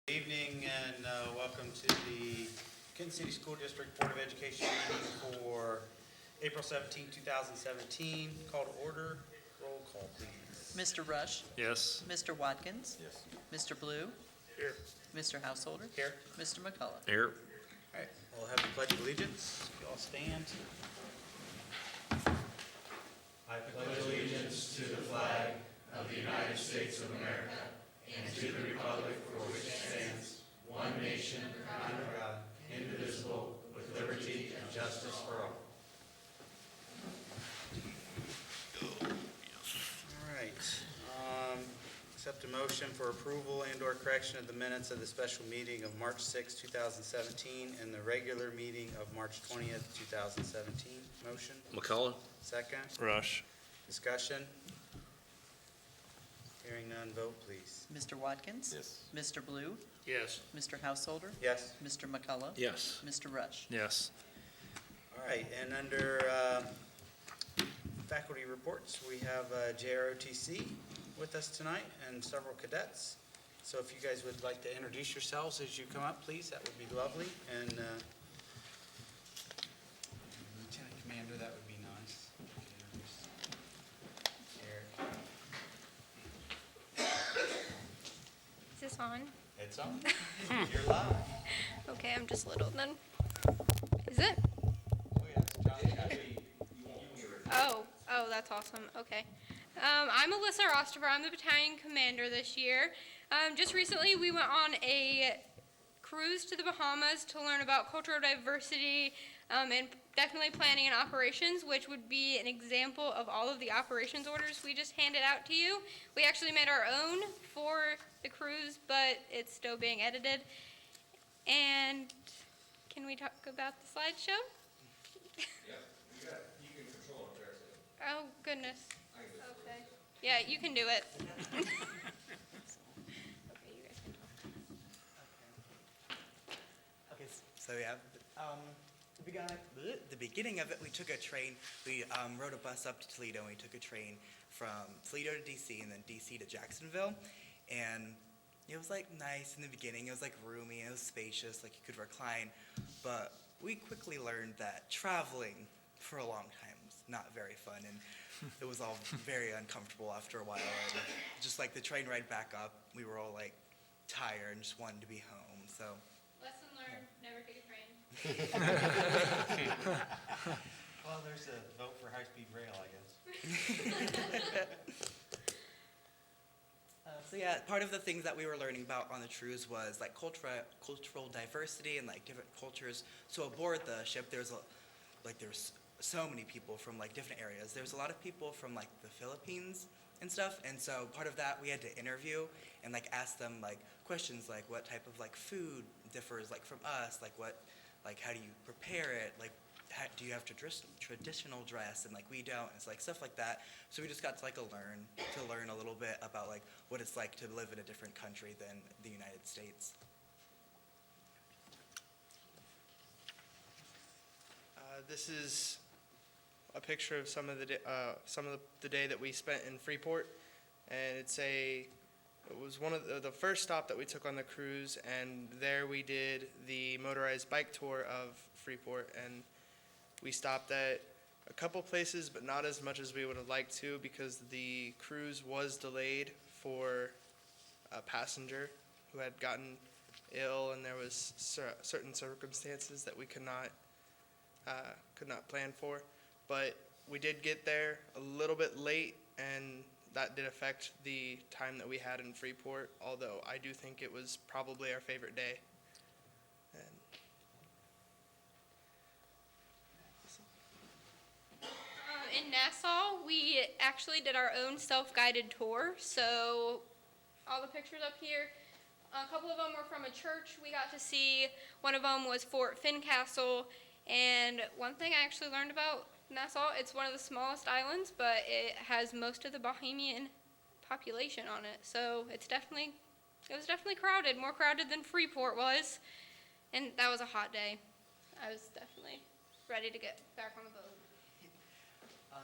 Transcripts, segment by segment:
Good evening and welcome to the Kenton City School District Board of Education meeting for April 17, 2017. Call to order. Roll call, please. Mr. Rush? Yes. Mr. Watkins? Yes. Mr. Blue? Here. Mr. Householder? Here. Mr. McCullough? Here. All right, we'll have the Pledge of Allegiance. You all stand. I pledge allegiance to the flag of the United States of America and to the republic for which it stands, one nation, under God, indivisible, with liberty and justice for all. All right. Accept a motion for approval and/or correction of the minutes of the special meeting of March 6, 2017, and the regular meeting of March 20th, 2017. Motion? McCullough. Second? Rush. Discussion? Hearing none, vote please. Mr. Watkins? Yes. Mr. Blue? Yes. Mr. Householder? Yes? Mr. McCullough? Yes. Mr. Rush? Yes. All right, and under faculty reports, we have JROTC with us tonight and several cadets. So if you guys would like to introduce yourselves as you come up, please, that would be lovely. And Lieutenant Commander, that would be nice. Eric. Is this on? It's on. You're live. Okay, I'm just little then. Is it? Oh, that's awesome. Okay. I'm Alyssa Rostover. I'm the battalion commander this year. Just recently, we went on a cruise to the Bahamas to learn about cultural diversity and definitely planning and operations, which would be an example of all of the operations orders we just handed out to you. We actually made our own for the cruise, but it's still being edited. And can we talk about the slideshow? Yeah, you can control it there. Oh, goodness. Okay. Yeah, you can do it. Okay, you guys can talk. Okay, so yeah, the beginning of it, we took a train. We rode a bus up to Toledo, and we took a train from Toledo to DC, and then DC to Jacksonville. And it was like nice in the beginning. It was like roomy, it was spacious, like you could recline. But we quickly learned that traveling for a long time was not very fun, and it was all very uncomfortable after a while. And just like the train ride back up, we were all like tired and just wanted to be home. So. Lesson learned, never take a train. Well, there's a vote for high-speed rail, I guess. So yeah, part of the things that we were learning about on the cruise was like cultural diversity and like different cultures. So aboard the ship, there's so many people from like different areas. There's a lot of people from like the Philippines and stuff, and so part of that we had to interview and like ask them like questions like what type of like food differs like from us, like how do you prepare it, like do you have traditional dress and like we don't. It's like stuff like that. So we just got to like learn a little bit about like what it's like to live in a different country than the United States. This is a picture of some of the day that we spent in Freeport, and it was one of the first stop that we took on the cruise, and there we did the motorized bike tour of Freeport, and we stopped at a couple places, but not as much as we would have liked to because the cruise was delayed for a passenger who had gotten ill, and there was certain circumstances that we could not plan for. But we did get there a little bit late, and that did affect the time that we had in Freeport, although I do think it was probably our favorite day. In Nassau, we actually did our own self-guided tour. So all the pictures up here, a couple of them were from a church we got to see. One of them was Fort Fincastle. And one thing I actually learned about Nassau, it's one of the smallest islands, but it has most of the Bahamian population on it. So it was definitely crowded, more crowded than Freeport was. And that was a hot day. I was definitely ready to get back on the boat.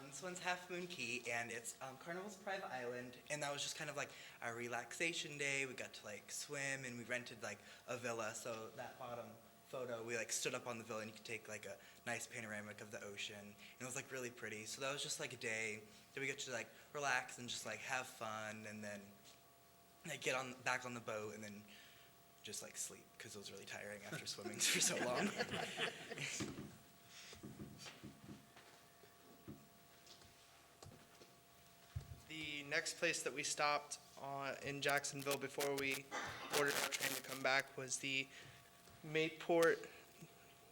This one's Half Moon Key, and it's Carnival's private island, and that was just kind of like our relaxation day. We got to like swim, and we rented like a villa. So that bottom photo, we like stood up on the villa, and you could take like a nice panoramic of the ocean, and it was like really pretty. So that was just like a day that we get to like relax and just like have fun, and then like get on back on the boat, and then just like sleep because it was really tiring after swimming for so long. The next place that we stopped in Jacksonville before we ordered our train to come back was the Mayport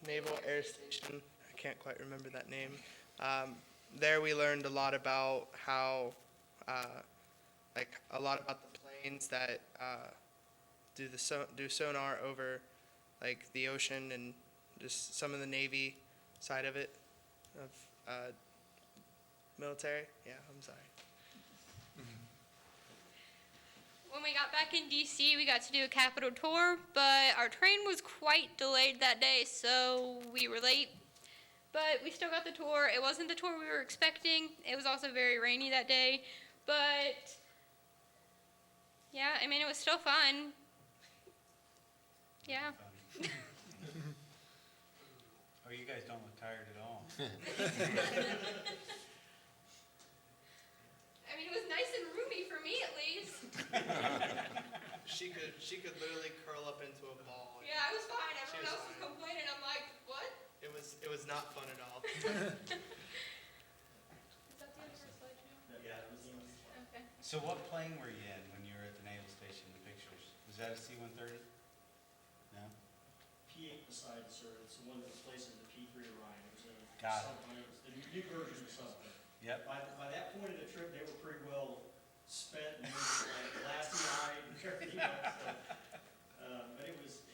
Naval Air Station. I can't quite remember that name. There we learned a lot about how, like a lot about the planes that do sonar over like the ocean and just some of the Navy side of it, of military. Yeah, I'm sorry. When we got back in DC, we got to do a Capitol tour, but our train was quite delayed that day, so we were late. But we still got the tour. It wasn't the tour we were expecting. It was also very rainy that day, but yeah, I mean, it was still fun. Yeah. Oh, you guys don't look tired at all. I mean, it was nice and roomy for me at least. She could literally curl up into a ball. Yeah, I was fine. She Everyone was else was fine. complaining. I'm like, what? It was not fun at all. Is that the end of our slideshow? Yeah. Okay. So what plane were you in when you were at the naval station in the pictures? Was that a C-130? No? P8 beside, sir, it's the one that replaces the P3 Orion. It was a Got it. something, it was the new version of something. Yep. By that point of the trip, they were pretty well spent and they were like glassy-eyed and everything else. So, but it was,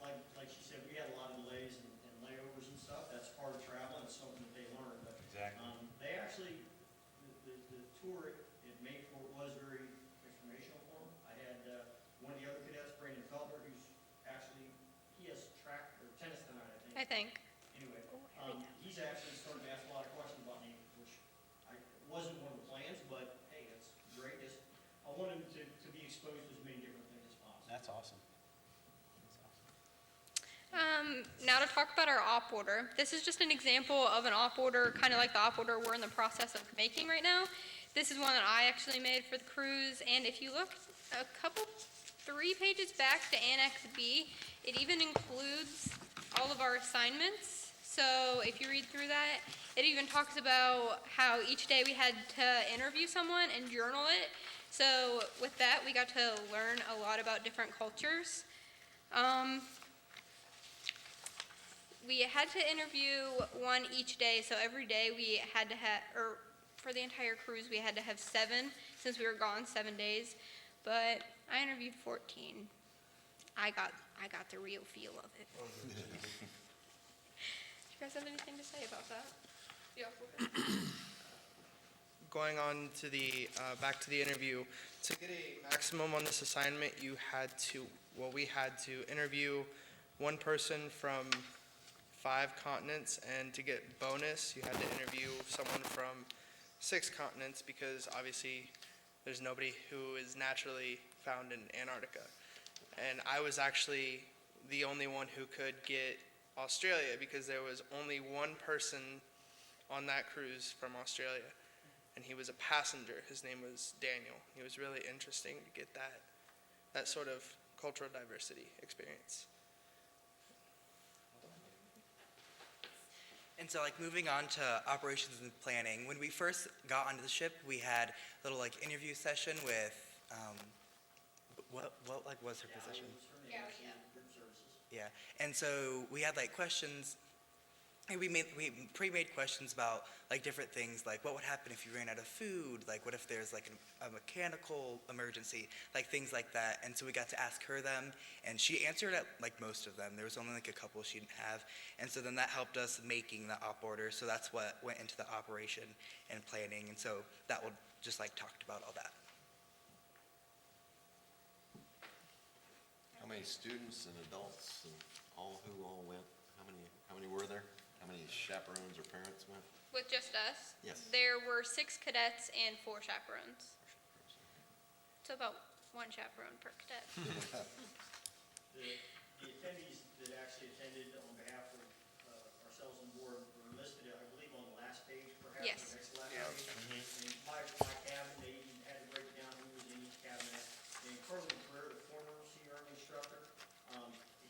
like she said, we had a lot of delays and layovers and stuff. That's part of traveling. It's something that they learn. But Exactly. they actually, the tour at Mayport was very informational for them. I had one of the other cadets, Brandon Felder, who's actually, he has track or tennis tonight, I think. Anyway, he's actually started to ask a lot of questions about me, which wasn't one of the plans, but hey, that's great. I want him to be exposed to as many different things as possible. That's awesome. Now to talk about our op order. This is just an example of an op order, kind of like the op order we're in the process of making right now. This is one that I actually made for the cruise, and if you look a couple, 3 pages back to Annex B, it even includes all of our assignments. So if you read through that, it even talks about how each day we had to interview someone and journal it. So with that, we got to learn a lot about different cultures. We had to interview one each day, so every day we had to have, or for the entire cruise, we had to have 7, since we were gone 7 days. But I interviewed 14. I got the real feel of it. Do you guys have anything to say about that? Yeah. Going on to the back to the interview, to get a maximum on this assignment, we had to interview one person from 5 continents, and to get bonus, you had to interview someone from 6 continents, because obviously there's nobody who is naturally found in Antarctica. And I was actually the only one who could get Australia, because there was only one person on that cruise from Australia, and he was a passenger. His name was Daniel. It was really interesting to get that sort of cultural diversity experience. And so, like, moving on to operations and planning, when we first got onto the ship, we had a little, like, interview session with, what was her position? Yeah. Group services. Yeah, and so we had, like, questions, and we pre-made questions about, like, different things, like, what would happen if you ran out of food, like, what if there's, like, a mechanical emergency, like, things like that. And so we got to ask her them, and she answered at, like, most of them. There was only, like, a couple she didn't have, and so then that helped us making the op order, so that's what went into the operation and planning, and so that will just, like, talked about all that. How many students and adults and who all went? How many were there? How many chaperones or parents went? with just us. Yes. There were 6 cadets and 4 chaperones. So about 1 chaperone per cadet. The attendees that actually attended on behalf of ourselves and board were listed, I believe, on the last page, perhaps, Yes. or next to last page. And my cabinet, they even had to break it down who was in each cabinet. And Colonel Greer, the former Sea Army instructor,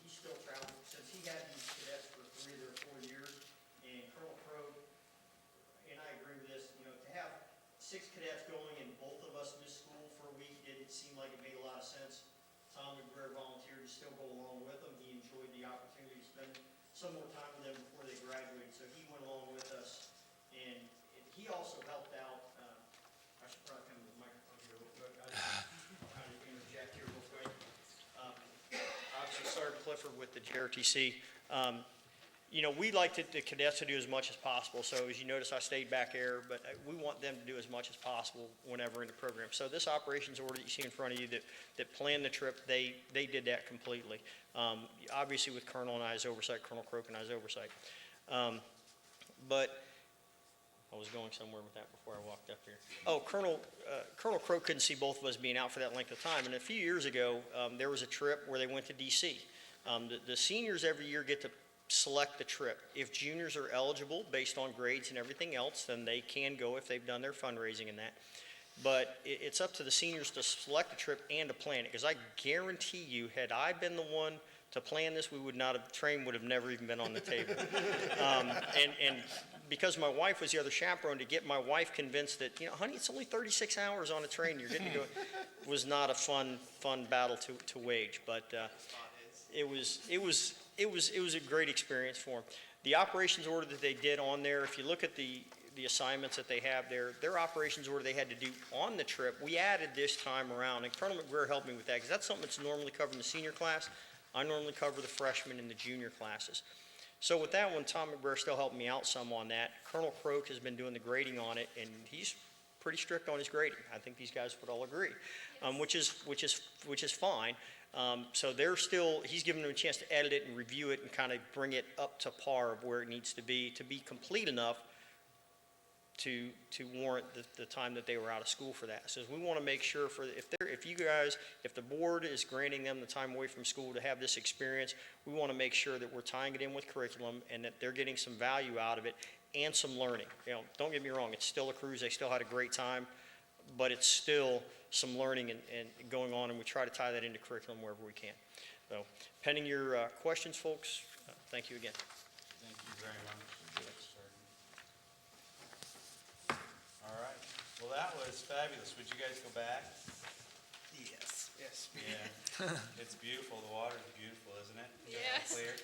he still traveled, since he had these cadets for 3 or 4 years. And Colonel Crowe, and I agree with this, you know, to have 6 cadets going and both of us miss school for a week didn't seem like it made a lot of sense. Tom McGregor volunteered to still go along with them. He enjoyed the opportunity to spend some more time with them before they graduated, so he went along with us. And he also helped out, I should probably come to the microphone here real quick. I'll kind of interject here real quick. Obviously, Sergeant Clifford with the JRTC. You know, we like the cadets to do as much as possible, so as you notice, I stayed back there, but we want them to do as much as possible whenever in the program. So this operations order that you see in front of you that planned the trip, they did that completely. Obviously with Colonel and I's oversight, Colonel Croak and I's oversight. But I was going somewhere with that before I walked up here. Oh, Colonel Croak couldn't see both of us being out for that length of time, and a few years ago, there was a trip where they went to DC. The seniors every year get to select the trip. If juniors are eligible based on grades and everything else, then they can go if they've done their fundraising and that. But it's up to the seniors to select the trip and to plan it, because I guarantee you, had I been the one to plan this, train would have never even been on the table. And because my wife was the other chaperone, to get my wife convinced that, you know, honey, it's only 36 hours on a train, you're getting to go, was not a fun battle to wage. But it was a great experience for them. The operations order that they did on there, if you look at the assignments that they have there, their operations order they had to do on the trip, we added this time around, and Colonel McGregor helped me with that, because that's something that's normally covered in the senior class. I normally cover the freshmen and the junior classes. So with that one, Tom McGregor still helped me out some on that. Colonel Croak has been doing the grading on it, and he's pretty strict on his grading. I think these guys would all agree, which is fine. So he's giving them a chance to edit it and review it and kind of bring it up to par of where it needs to be complete enough to warrant the time that they were out of school for that. So we want to make sure if the board is granting them the time away from school to have this experience, we want to make sure that we're tying it in with curriculum and that they're getting some value out of it and some learning. You know, don't get me wrong, it's still a cruise, they still had a great time, but it's still some learning and going on, and we try to tie that into curriculum wherever we can. So, pending your questions, folks, thank you again. Thank you very much. All right. Well, that was fabulous. Would you guys go back? Yes. Yes. Yeah. It's beautiful. The water's beautiful, isn't it? Yes. Clear?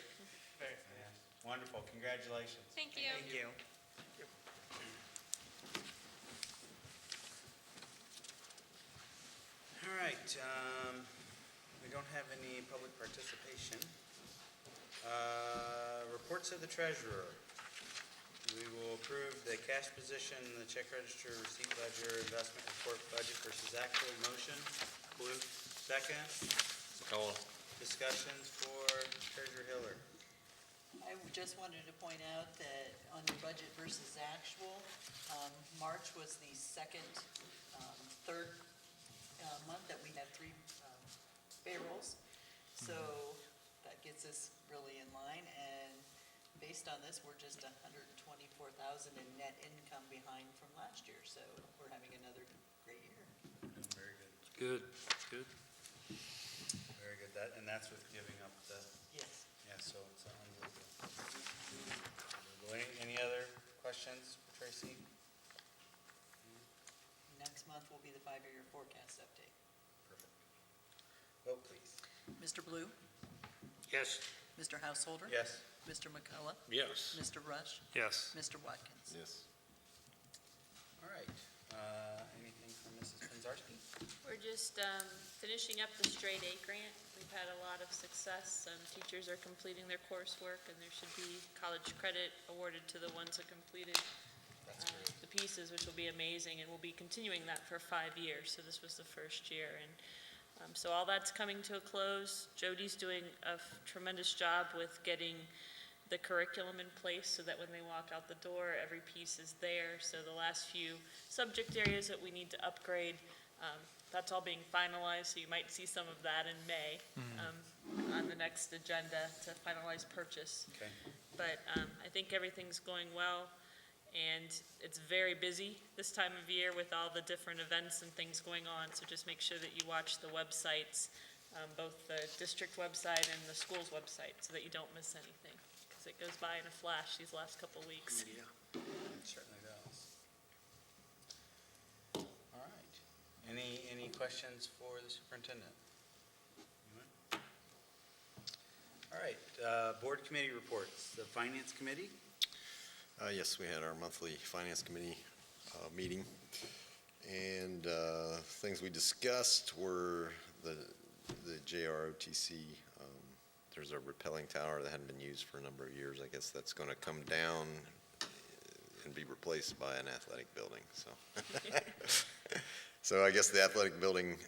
Very. Yeah. Wonderful. Congratulations. Thank you. Thank you. All right, we don't have any public participation. Reports of the treasurer. We will approve the cash position, the check register, receipt ledger, investment report, budget versus actual. Motion. Blue. Second. Call. Discussions for Treasurer Hiller. I just wanted to point out that on your budget versus actual, March was the third month that we had 3 payrolls. So that gets us really in line, and based on this, we're just 124,000 in net income behind from last year. So we're having another great year. Very good. Good. Very good. And that's with giving up the, Yes. yeah, so it's unbelievable. Any other questions for Tracy? Next month will be the 5-year forecast update. Perfect. Vote, please. Mr. Blue? Yes. Mr. Householder? Yes. Mr. McCullough? Yes. Mr. Rush? Yes. Mr. Watkins? Yes. All right. Anything from Mrs. Penzarski? We're just finishing up the straight A grant. We've had a lot of success. Teachers are completing their coursework, and there should be college credit awarded to the ones who completed the pieces, which will be amazing, and we'll be continuing that for 5 years. So this was the first year, and so all that's coming to a close. Jody's doing a tremendous job with getting the curriculum in place so that when they walk out the door, every piece is there. So the last few subject areas that we need to upgrade, that's all being finalized, so you might see some of that in May on the next agenda to finalize purchase. Okay. But I think everything's going well, and it's very busy this time of year with all the different events and things going on, so just make sure that you watch the websites, both the district website and the school's website, so that you don't miss anything, because it goes by in a flash these last couple weeks. It certainly does. All right. Any questions for the superintendent? Anyone? All right, board committee reports. The finance committee? Yes, we had our monthly finance committee meeting. And things we discussed were the JROTC. There's a rappelling tower that hadn't been used for a number of years. I guess that's going to come down and be replaced by an athletic building. So, so I guess the athletic building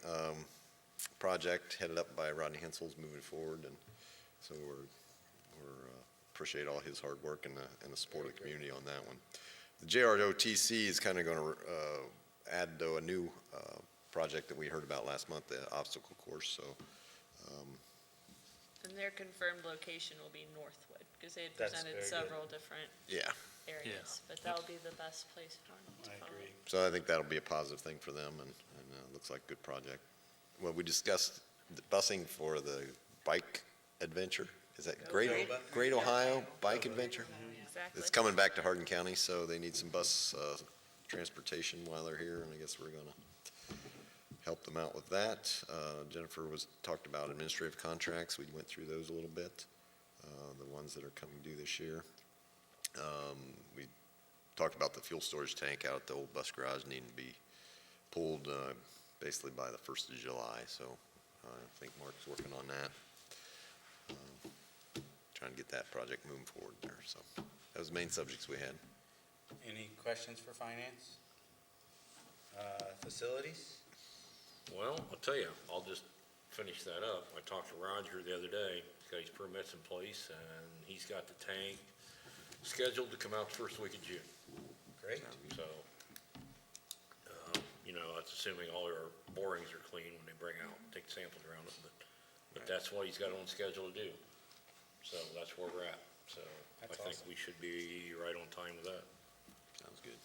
project headed up by Rodney Hensel is moving forward, and so we're appreciate all his hard work and the support of the community on that one. The JROTC is kind of going to add, though, a new project that we heard about last month, the obstacle course. So. And their confirmed location will be Northwood, because they had That's presented very good. several different Yeah. areas, but that'll be the best place for them to I follow. agree. So I think that'll be a positive thing for them, and looks like a good project. Well, we discussed the busing for the bike adventure. Is that Great Ohio Bike Adventure? Exactly. It's coming back to Hardin County, so they need some bus transportation while they're here, and I guess we're gonna help them out with that. Jennifer talked about administrative contracts. We went through those a little bit, the ones that are coming due this year. We talked about the fuel storage tank out at the old bus garage needing to be pulled basically by the 1st of July, so I think Mark's working on that. Trying to get that project moving forward there, so that was the main subjects we had. Any questions for finance? Facilities? Well, I'll tell you, I'll just finish that up. I talked to Roger the other day. He's got his permits in place, and he's got the tank scheduled to come out the first week of June. Great. So, that's assuming all our borings are clean when they bring out, take samples around it, but that's what he's got on schedule to do. So that's where we're at. So That's I think awesome. we should be right on time with that. Sounds good.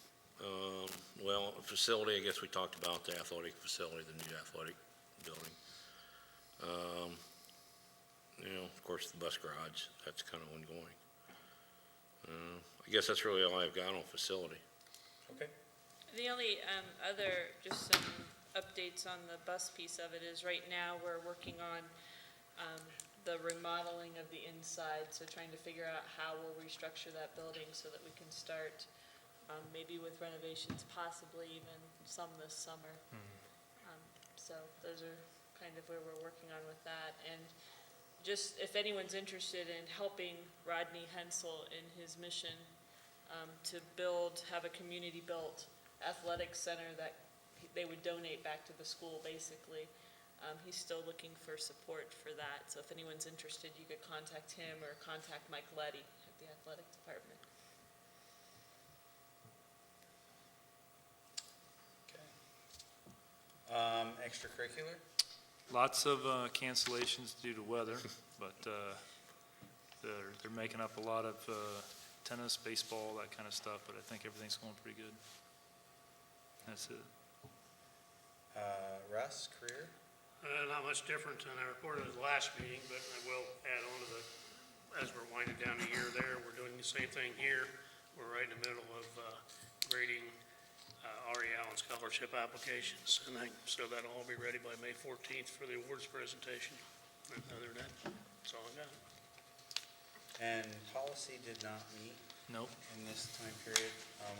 Well, facility, I guess we talked about the athletic facility, the new athletic building. Of course, the bus garage, that's kind of ongoing. I guess that's really all I've got on facility. Okay. The only other, just some updates on the bus piece of it is right now we're working on the remodeling of the inside, so trying to figure out how we'll restructure that building so that we can start maybe with renovations, possibly even some this summer. So those are kind of where we're working on with that. And just if anyone's interested in helping Rodney Hensel in his mission to have a community-built athletic center that they would donate back to the school, basically. He's still looking for support for that. So if anyone's interested, you could contact him or contact Mike Letty at the athletic department. Okay. Extracurricular? Lots of cancellations due to weather, but they're making up a lot of tennis, baseball, that kind of stuff, but I think everything's going pretty good. That's it. Russ, career? Not much different than I reported at the last meeting, but I will add on to as we're winding down the year there, we're doing the same thing here. We're right in the middle of grading Ari Allen scholarship applications, and so that'll all be ready by May 14th for the awards presentation. And other than that, that's all I got. And policy did not meet Nope. in this time period.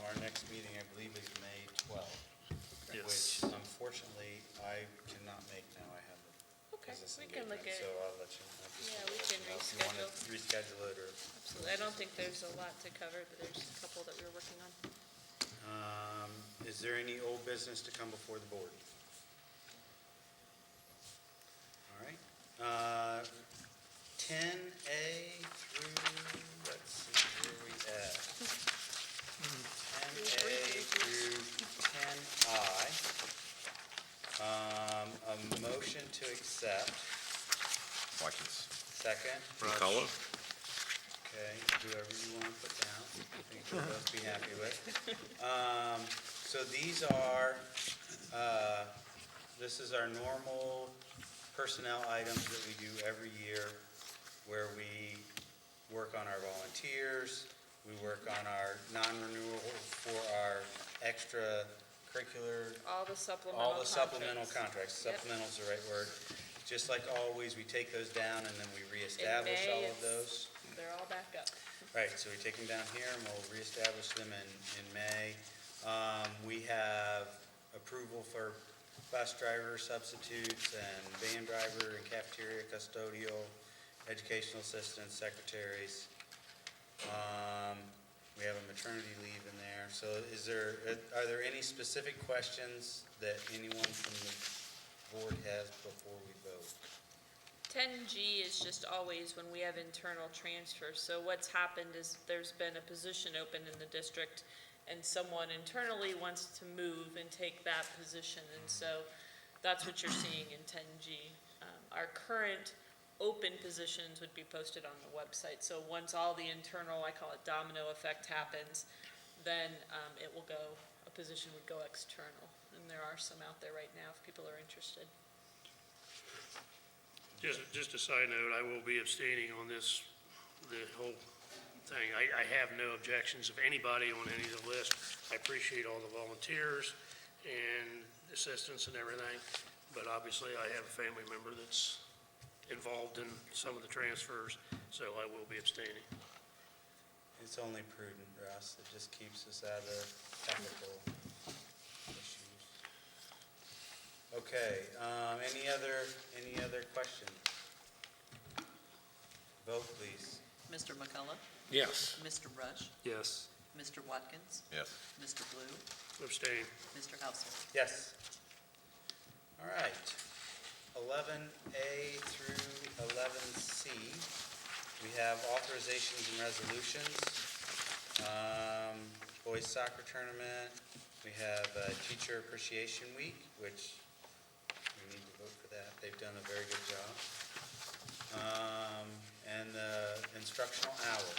Our next meeting, I believe, is May 12th. Yes. Which unfortunately I cannot make now. I have a Okay, business we can look engagement, at, so I'll let you know. Yeah, we can If you want to reschedule it or, absolutely. I don't think there's a lot to cover, but there's a couple that we were working on. is there any old business to come before the board? All right. 10A through, let's motion to accept. Watkins. Second. McCullough? Okay, whoever you want to put down, I think you'll both be happy with. So these are, this is our normal personnel items that we do every year, where we work on our volunteers, we work on our non-renewal for our extracurricular, All the supplemental all the supplemental contracts. contracts. Yep. Supplemental's the right word. Just like always, we take those down and then we reestablish May, all of it's- those. They're all back up. Right, so we take them down here and we'll reestablish them in May. We have approval for bus driver substitutes and van driver and cafeteria custodial, educational assistants, secretaries. We have a maternity leave in there. So are there any specific questions that anyone from the board has before we vote? 10G is just always when we have internal transfers. So what's happened is there's been a position open in the district, and someone internally wants to move and take that position. And so that's what you're seeing in 10G. Our current open positions would be posted on the website. So once all the internal, I call it domino effect, happens, then it will go, a position would go external. And there are some out there right now if people are interested. Just a side note, I will be abstaining on this, the whole thing. I have no objections of anybody on any of the list. I appreciate all the volunteers and assistants and everything, but obviously I have a family member that's involved in some of the transfers, so I will be abstaining. It's only prudent, Russ. It just keeps us out of technical issues. Okay, any other questions? Vote, please. Mr. McCullough? Yes. Mr. Rush? Yes. Mr. Watkins? Yes. Mr. Blue? Abstain. Mr. Householder? Yes. All right. 11A through 11C, we have authorizations and resolutions. Boys soccer tournament, we have Teacher Appreciation Week, which we need to vote for that. They've done a very good job. And the instructional hours.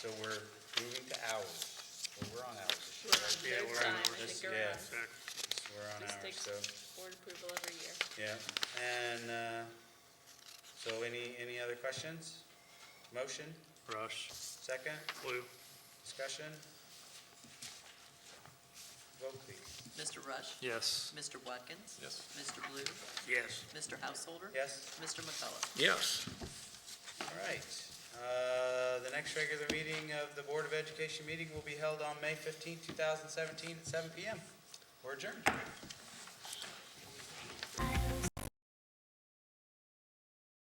So we're moving to hours. Well, we're on hours this year. We're on Yeah, third we're on time, I ours. think, Yeah. around. We're on This hours, takes so, board approval every year. yeah. And so any other questions? Motion? Rush. Second? Blue. Discussion? Vote, please. Mr. Rush? Yes. Mr. Watkins? Yes. Mr. Blue? Yes. Mr. Householder? Yes? Mr. McCullough? Yes. All right. The next regular meeting of the Board of Education meeting will be held on May 15, 2017 at 7 p.m. We're adjourned.